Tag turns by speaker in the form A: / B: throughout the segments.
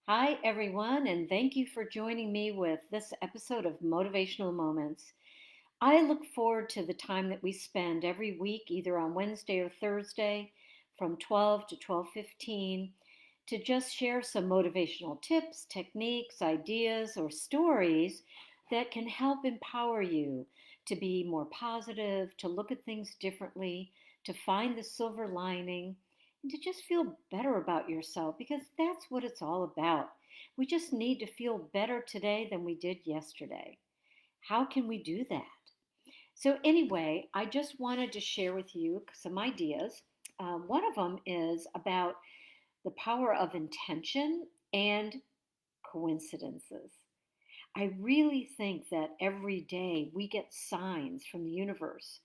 A: Hi, everyone, and thank you for joining me with this episode of Motivational Moments. I look forward to the time that we spend every week, either on Wednesday or Thursday, from 12 to 12:15, to just share some motivational tips, techniques, ideas, or stories that can help empower you to be more positive, to look at things differently, to find the silver lining, and to just feel better about yourself because that's what it's all about. We just need to feel better today than we did yesterday. How can we do that? So, anyway, I just wanted to share with you some ideas. One of them is about the power of intention and coincidences. I really think that every day we get signs from the universe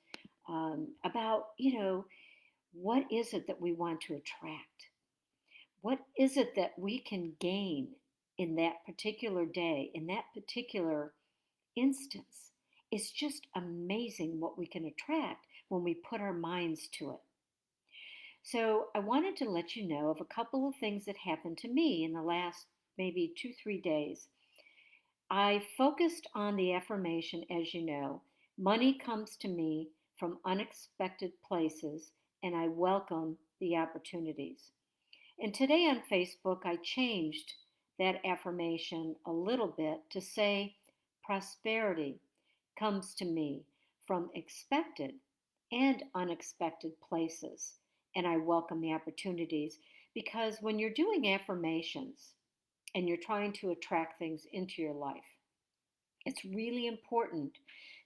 A: about, what is it that we want to attract? What is it that we can gain in that particular day, in that particular instance? It's just amazing what we can attract when we put our minds to it. So, I wanted to let you know of a couple of things that happened to me in the last maybe 2, 3 days. I focused on the affirmation, as you know, money comes to me from unexpected places, and I welcome the opportunities. And today on Facebook, I changed that affirmation a little bit to say, prosperity comes to me from expected and unexpected places, and I welcome the opportunities. Because when you're doing affirmations and you're trying to attract things into your life, it's really important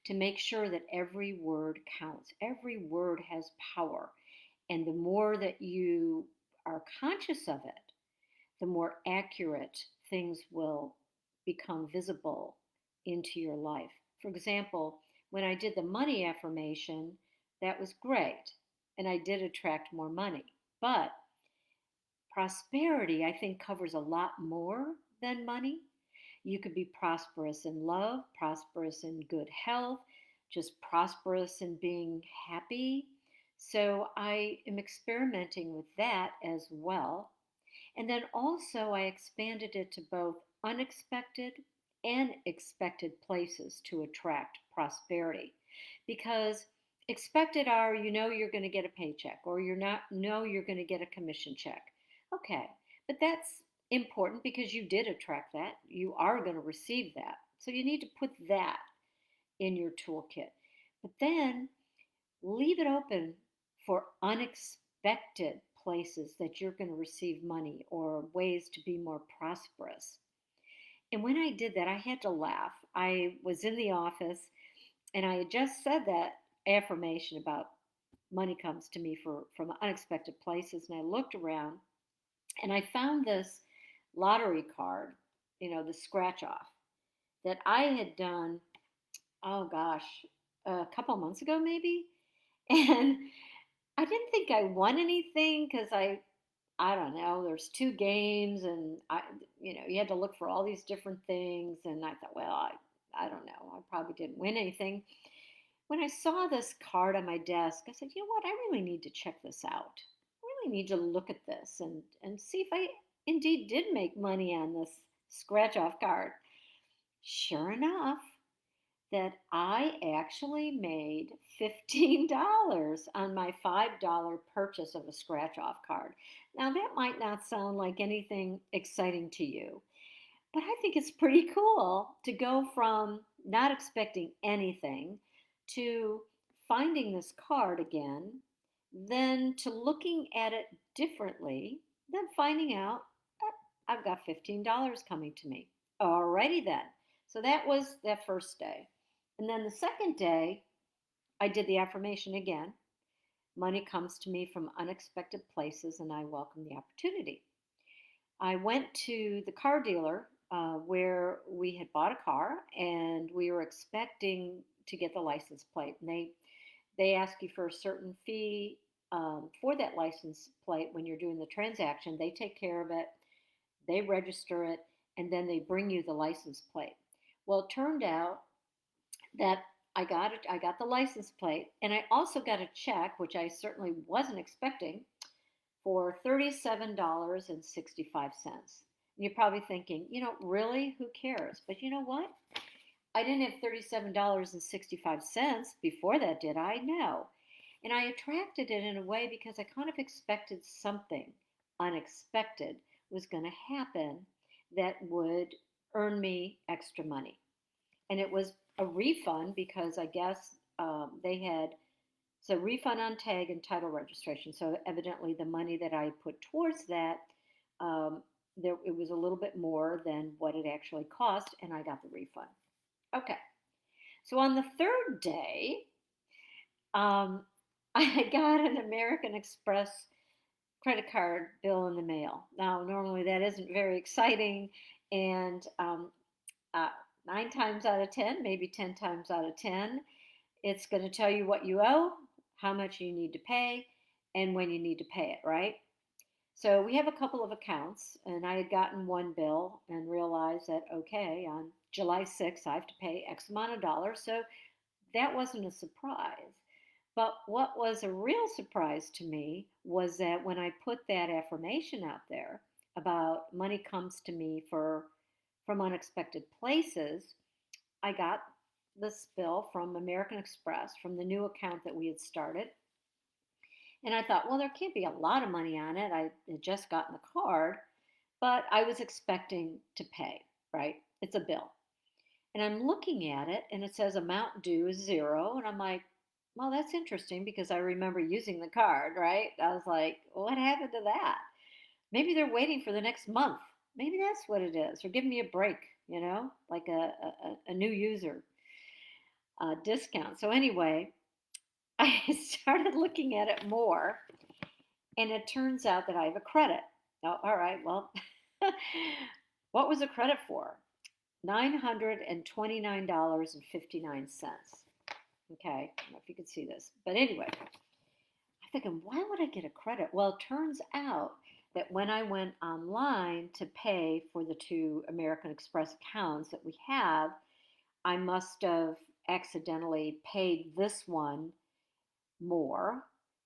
A: to make sure that every word counts. Every word has power. And the more that you are conscious of it, the more accurate things will become visible into your life. For example, when I did the money affirmation, that was great. And I did attract more money. But prosperity, I think, covers a lot more than money. You could be prosperous in love, prosperous in good health, just prosperous in being happy. So I am experimenting with that as well. And then also, I expanded it to both unexpected and expected places to attract prosperity. Because expected are, you're going to get a paycheck or you're not, know you're going to get a commission check. Okay, but that's important because you did attract that. You are going to receive that. So you need to put that in your toolkit. But then leave it open for unexpected places that you're going to receive money or ways to be more prosperous. And when I did that, I had to laugh. I was in the office and I had just said that affirmation about money comes to me from unexpected places. And I looked around and I found this lottery card, the scratch off that I had done, oh gosh, a couple months ago maybe. And I didn't think I won anything because I don't know, there's two games and you had to look for all these different things and I thought, well, I don't know, I probably didn't win anything. When I saw this card on my desk, I said, you know what, I really need to check this out. I really need to look at this and see if I indeed did make money on this scratch off card. Sure enough, that I actually made $15 on my $5 purchase of a scratch off card. Now, that might not sound like anything exciting to you, but I think it's pretty cool to go from not expecting anything to finding this card again, then to looking at it differently, then finding out I've got $15 coming to me. Alrighty then. So that was that first day. And then the second day, I did the affirmation again. Money comes to me from unexpected places, and I welcome the opportunity. I went to the car dealer where we had bought a car, and we were expecting to get the license plate. And they ask you for a certain fee for that license plate when you're doing the transaction. They take care of it, they register it, and then they bring you the license plate. Well, it turned out that I got it. I got the license plate, and I also got a check, which I certainly wasn't expecting, for $37.65. And you're probably thinking, really, who cares? But you know what? I didn't have $37.65 before that, did I? No. And I attracted it in a way because I kind of expected something unexpected was going to happen that would earn me extra money. And it was a refund because I guess they had so refund on tag and title registration. So evidently, the money that I put towards that, um, it was a little bit more than what it actually cost, and I got the refund. Okay. So on the third day, um, I got an American Express credit card bill in the mail. Now, normally that isn't very exciting, and uh, 9 times out of 10, maybe 10 times out of 10, it's going to tell you what you owe, how much you need to pay, and when you need to pay it, right? So we have a couple of accounts, and I had gotten one bill and realized that, okay, on July 6th, I have to pay X amount of dollars. So that wasn't a surprise. But what was a real surprise to me was that when I put that affirmation out there about money comes to me from unexpected places, I got this bill from American Express from the new account that we had started. And I thought, well, there can't be a lot of money on it. I had just gotten the card, but I was expecting to pay, right? It's a bill. And I'm looking at it and it says amount due is zero. And I'm like, well, that's interesting because I remember using the card, right? I was like, what happened to that? Maybe they're waiting for the next month. Maybe that's what it is. Or give me a break, like a new user discount. So, anyway, I started looking at it more and it turns out that I have a credit. Oh, all right, well, what was the credit for? $929.59. Okay, I don't know if you can see this. But anyway, I'm thinking, why would I get a credit? Well, it turns out that when I went online to pay for the two American Express accounts that we have, I must have accidentally paid this one more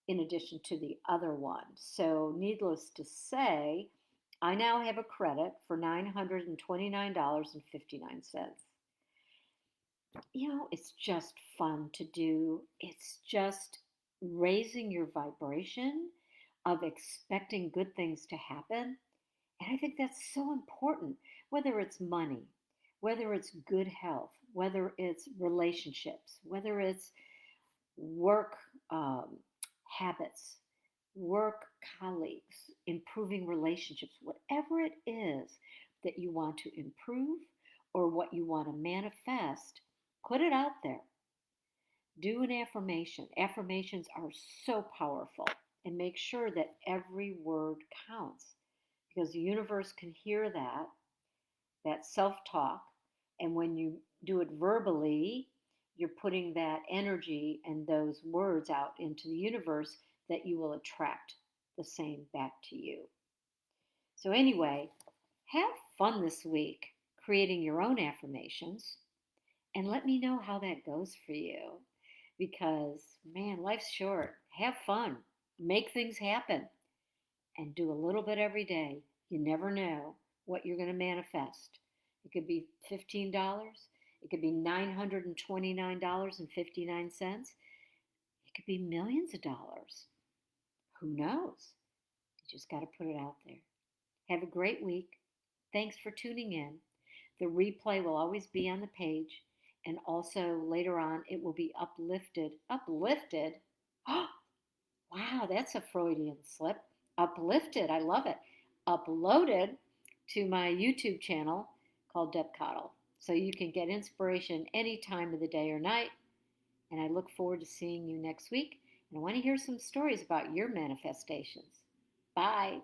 A: in addition to the other one. So, needless to say, I now have a credit for $929.59. It's just fun to do. It's just raising your vibration of expecting good things to happen. And I think that's so important, whether it's money, whether it's good health, whether it's relationships, whether it's work habits, work colleagues, improving relationships, whatever it is that you want to improve or what you want to manifest, put it out there. Do an affirmation. Affirmations are so powerful, and make sure that every word counts because the universe can hear that self talk. And when you do it verbally, you're putting that energy and those words out into the universe that you will attract the same back to you. So, anyway, have fun this week creating your own affirmations and let me know how that goes for you because, man, life's short. Have fun, make things happen, and do a little bit every day. You never know what you're going to manifest. It could be $15. It could be $929.59. It could be millions of dollars. Who knows? You just got to put it out there. Have a great week. Thanks for tuning in. The replay will always be on the page, and also later on it will be uplifted. Uplifted? Oh, wow, that's a Freudian slip. Uplifted, I love it. Uploaded to my YouTube channel called Deb Cottle. So you can get inspiration any time of the day or night. And I look forward to seeing you next week. And I want to hear some stories about your manifestations. Bye.